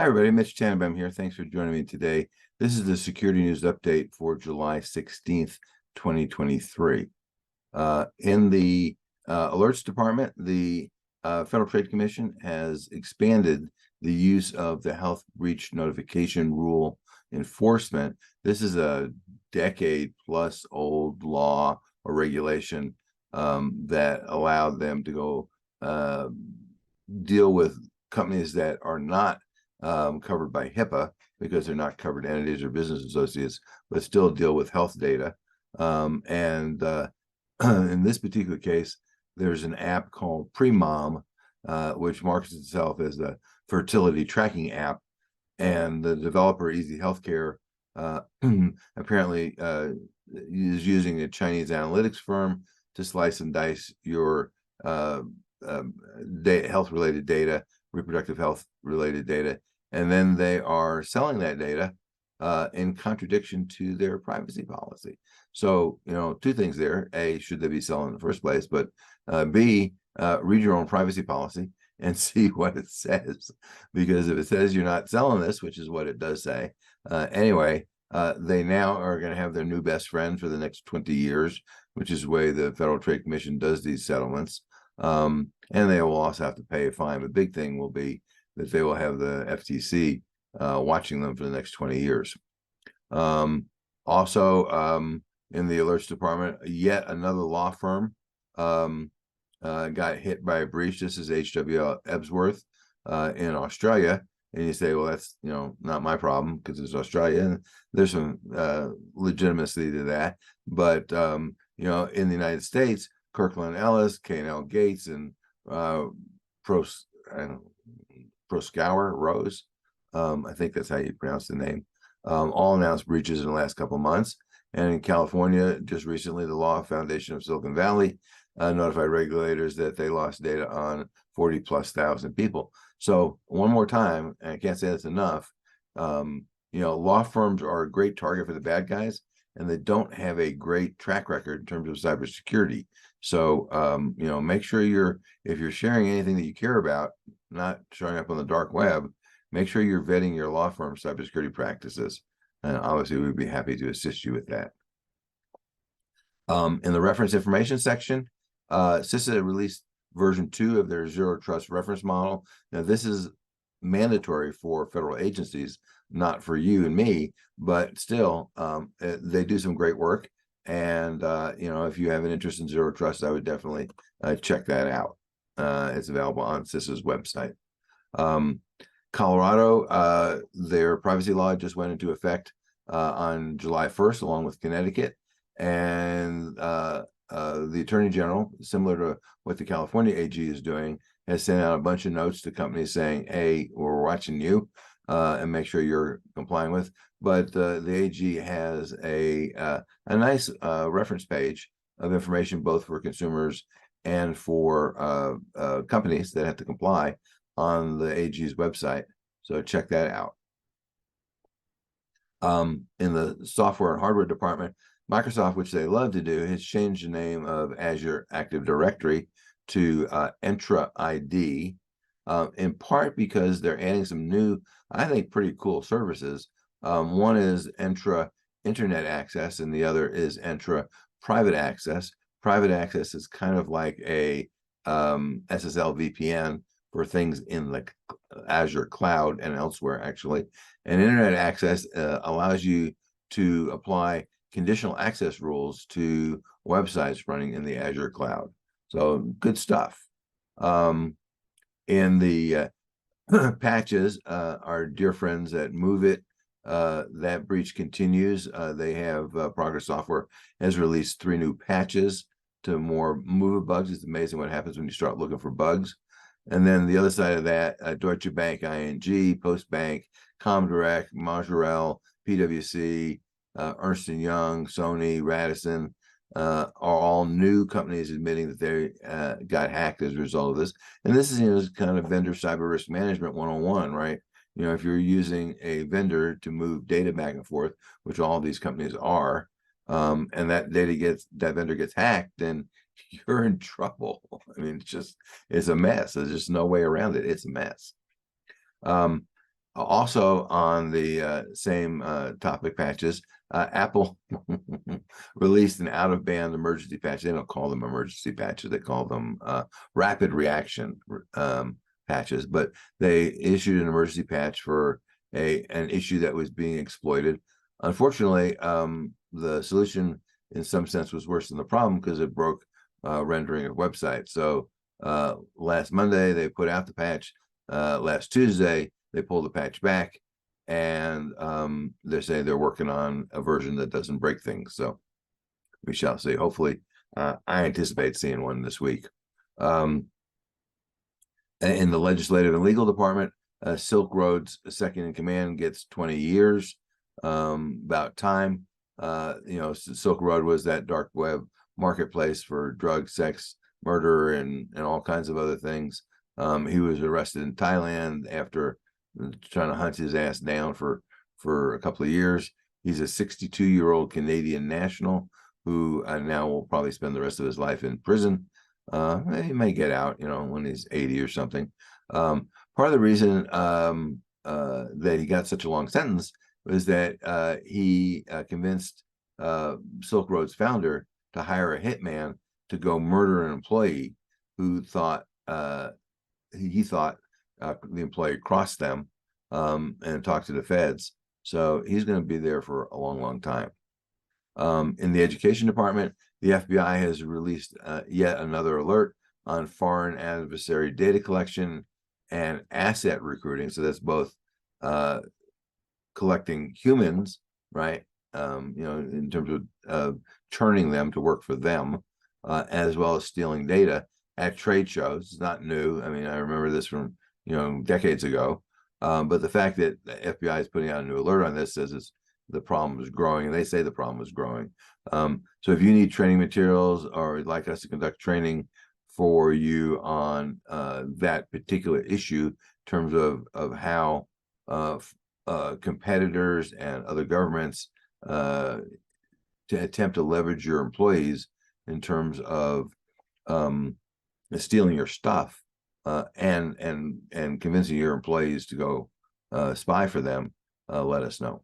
Hi, everybody. Mitch Tanenbaum here. Thanks for joining me today. This is the security news update for July 16th, 2023. In the alerts department, the Federal Trade Commission has expanded the use of the health breach notification rule enforcement. This is a decade-plus old law or regulation that allowed them to go deal with companies that are not covered by HIPAA because they're not covered entities or business associates, but still deal with health data. In this particular case, there's an app called Premom, which markets itself as a fertility tracking app. And the developer, Easy Healthcare, apparently is using a Chinese analytics firm to slice and dice your health-related data, reproductive health-related data, and then they are selling that data in contradiction to their privacy policy. So, two things there. A, should they be selling in the first place? But B, read your own privacy policy and see what it says. Because if it says you're not selling this, which is what it does say, anyway, they now are going to have their new best friend for the next 20 years, which is the way the Federal Trade Commission does these settlements. And they will also have to pay a fine. The big thing will be that they will have the FTC watching them for the next 20 years. Also, in the alerts department, yet another law firm got hit by a breach. This is HW Ebsworth in Australia. And you say, well, that's not my problem because it's Australia. And there's some legitimacy to that. But in the United States, Kirkland Ellis, K&L Gates, and Proskauer Rose, I think that's how you pronounce the name, all announced breaches in the last couple of months. And in California, just recently, the Law Foundation of Silicon Valley notified regulators that they lost data on 40,000+ people. So one more time, and I can't say that's enough, law firms are a great target for the bad guys, and they don't have a great track record in terms of cybersecurity. So, make sure if you're sharing anything that you care about, not showing up on the dark web, make sure you're vetting your law firm's cybersecurity practices. And obviously, we'd be happy to assist you with that. In the reference information section, CISA released version 2 of their Zero Trust reference model. Now, this is mandatory for federal agencies, not for you and me, but still, they do some great work. And, if you have an interest in Zero Trust, I would definitely check that out. It's available on CISA's website. Colorado, their privacy law just went into effect on July 1st, along with Connecticut. And the Attorney General, similar to what the California AG is doing, has sent out a bunch of notes to companies saying, hey, we're watching you and make sure you're complying with. But the AG has a nice reference page of information, both for consumers and for companies that have to comply, on the AG's website. So check that out. In the software and hardware department, Microsoft, which they love to do, has changed the name of Azure Active Directory to Entra ID, in part because they're adding some new, I think, pretty cool services. One is Entra Internet Access, and the other is Entra Private Access. Private Access is kind of like a SSL VPN for things in the Azure cloud and elsewhere, actually. And Internet Access allows you to apply conditional access rules to websites running in the Azure cloud. So good stuff. In the patches, our dear friends at MoveIt, that breach continues. They have Progress Software has released 3 new patches to more MoveIt bugs. It's amazing what happens when you start looking for bugs. And then the other side of that, Deutsche Bank, ING, Postbank, Comdirect, Majorel, PwC, Ernst & Young, Sony, Radisson, are all new companies admitting that they got hacked as a result of this. And this is kind of vendor cyber risk management 101, right? If you're using a vendor to move data back and forth, which all of these companies are, and that vendor gets hacked, then you're in trouble. I mean, it's a mess. There's just no way around it. It's a mess. Also on the same topic, patches, Apple released an out-of-band emergency patch. They don't call them emergency patches; they call them rapid reaction patches. But they issued an emergency patch for an issue that was being exploited. Unfortunately, the solution, in some sense, was worse than the problem because it broke rendering of websites. So last Monday they put out the patch. Last Tuesday they pulled the patch back, and they say they're working on a version that doesn't break things. So we shall see. Hopefully, I anticipate seeing one this week. In the legislative and legal department, Silk Road's second in command gets 20 years. About time. Silk Road was that dark web marketplace for drugs, sex, murder, and all kinds of other things. He was arrested in Thailand after trying to hunt his ass down for a couple of years. He's a 62-year-old Canadian national who now will probably spend the rest of his life in prison. He may get out, when he's 80 or something. Part of the reason that he got such a long sentence was that he convinced Silk Road's founder to hire a hitman to go murder an employee who thought he thought the employee crossed them and talked to the feds. So he's going to be there for a long, long time. In the education department, the FBI has released yet another alert on foreign adversary data collection and asset recruiting. So that's both collecting humans, right? In terms of turning them to work for them, as well as stealing data at trade shows. It's not new. I mean, I remember this from decades ago. But the fact that the FBI is putting out a new alert on this says the problem is growing, and they say the problem is growing. So if you need training materials or would like us to conduct training for you on that particular issue in terms of how competitors and other governments to attempt to leverage your employees in terms of stealing your stuff and convincing your employees to go spy for them, let us know.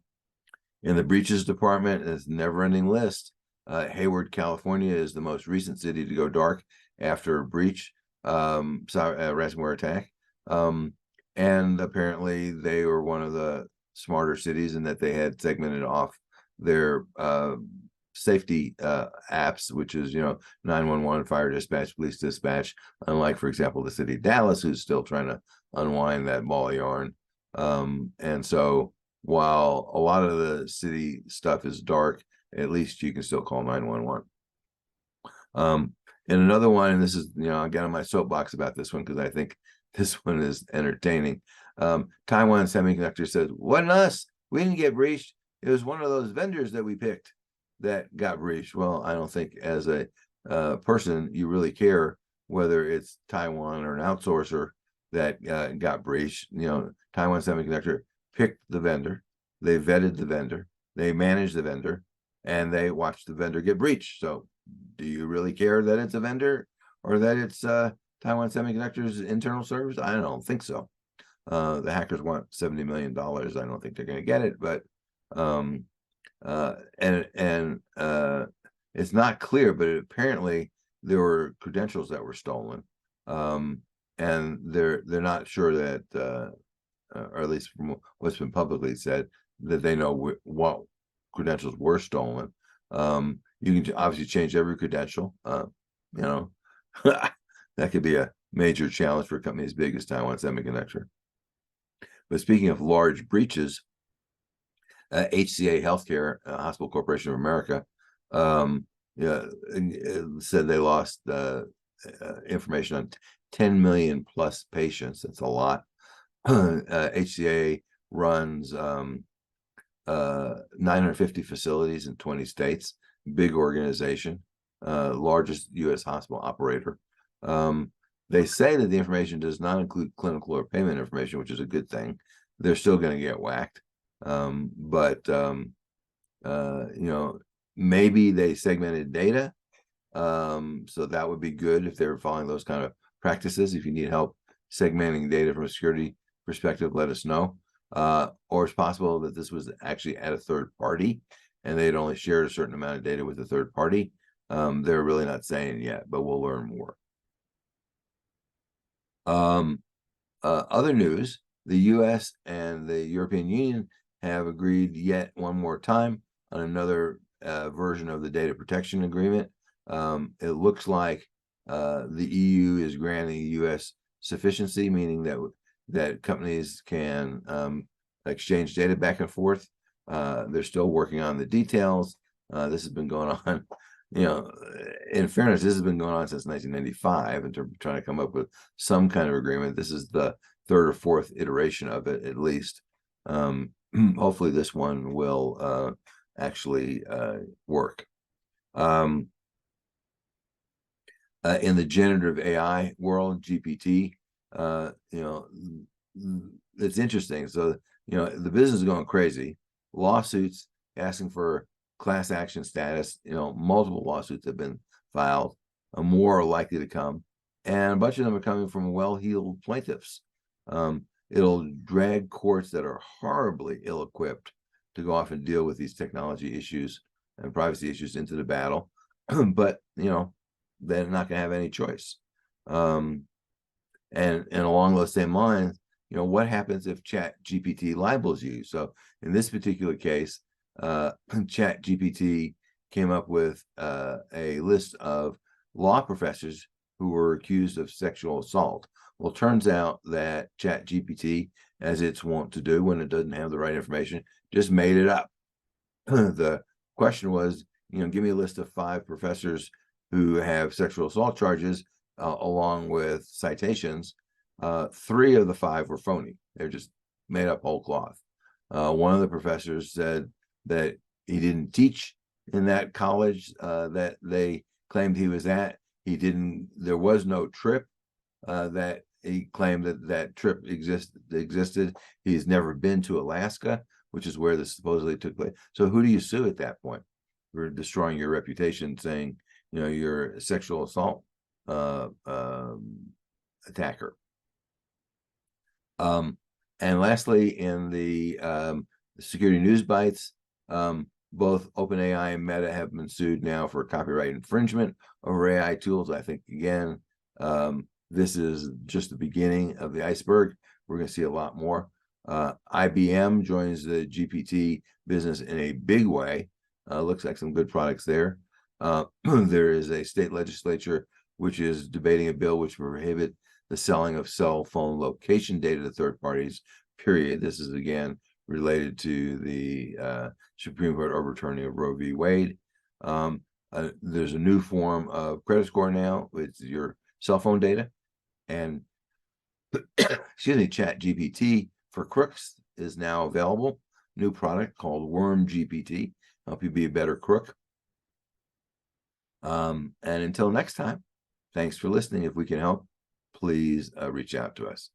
In the breaches department, it's a never-ending list. Hayward, California is the most recent city to go dark after a breach, ransomware attack. And apparently they were one of the smarter cities in that they had segmented off their safety apps, which is 911, fire dispatch, police dispatch, unlike, for example, the city of Dallas, who's still trying to unwind that ball of yarn. And so while a lot of the city stuff is dark, at least you can still call 911. And another one, and this is, I got on my soapbox about this one because I think this one is entertaining. Taiwan Semiconductor says, wasn't us, we didn't get breached. It was one of those vendors that we picked that got breached. Well, I don't think as a person you really care whether it's Taiwan or an outsourcer that got breached. Taiwan Semiconductor picked the vendor, they vetted the vendor, they managed the vendor, and they watched the vendor get breached. So do you really care that it's a vendor or that it's Taiwan Semiconductor's internal servers? I don't think so. The hackers want $70 million. I don't think they're going to get it, but it's not clear, but apparently there were credentials that were stolen, and they're not sure that, or at least from what's been publicly said, that they know what credentials were stolen. You can obviously change every credential. That could be a major challenge for a company as big as Taiwan Semiconductor. But speaking of large breaches, HCA Healthcare, Hospital Corporation of America, said they lost information on 10 million plus patients. That's a lot. HCA runs 950 facilities in 20 states, big organization, largest U.S. hospital operator. They say that the information does not include clinical or payment information, which is a good thing. They're still going to get whacked. Maybe they segmented data. So that would be good if they're following those kind of practices. If you need help segmenting data from a security perspective, let us know. or it's possible that this was actually at a third party and they'd only shared a certain amount of data with the third party. They're really not saying yet, but we'll learn more. Other news, the US and the European Union have agreed yet one more time on another version of the data protection agreement. It looks like the EU is granting US sufficiency, meaning that companies can exchange data back and forth. They're still working on the details. This has been going on, in fairness, this has been going on since 1995 in terms of trying to come up with some kind of agreement. This is the third or fourth iteration of it, at least. Hopefully this one will actually work. In the generative AI world, GPT, it's interesting. So, the business is going crazy. Lawsuits asking for class action status, multiple lawsuits have been filed, more are likely to come, and a bunch of them are coming from well-heeled plaintiffs. It'll drag courts that are horribly ill-equipped to go off and deal with these technology issues and privacy issues into the battle, but they're not going to have any choice. And along those same lines, what happens if ChatGPT libels you? So in this particular case, ChatGPT came up with a list of law professors who were accused of sexual assault. Well, it turns out that ChatGPT, as it's wont to do when it doesn't have the right information, just made it up. The question was, give me a list of 5 professors who have sexual assault charges, along with citations. 3 of the 5 were phony. They're just made up whole cloth. One of the professors said that he didn't teach in that college that they claimed he was at. There was no trip that he claimed that trip existed. He's never been to Alaska, which is where this supposedly took place. So who do you sue at that point? You're destroying your reputation, saying, you're a sexual assault attacker. And lastly, in the security news bites, both OpenAI and Meta have been sued now for copyright infringement over AI tools. I think, again, this is just the beginning of the iceberg. We're going to see a lot more. IBM joins the GPT business in a big way. Looks like some good products there. There is a state legislature which is debating a bill which will prohibit the selling of cell phone location data to third parties, period. This is, again, related to the Supreme Court overturning of Roe v. Wade. There's a new form of credit score now with your cell phone data. And, excuse me, ChatGPT for crooks is now available. New product called Worm GPT. Help you be a better crook. And until next time, thanks for listening. If we can help, please reach out to us.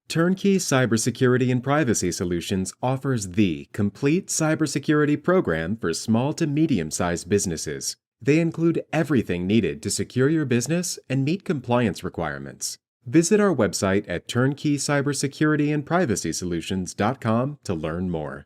Turnkey Cybersecurity and Privacy Solutions offers the complete cybersecurity program for small to medium-sized businesses. They include everything needed to secure your business and meet compliance requirements. Visit our website at turnkeycybersecurityandprivacysolutions.com to learn more.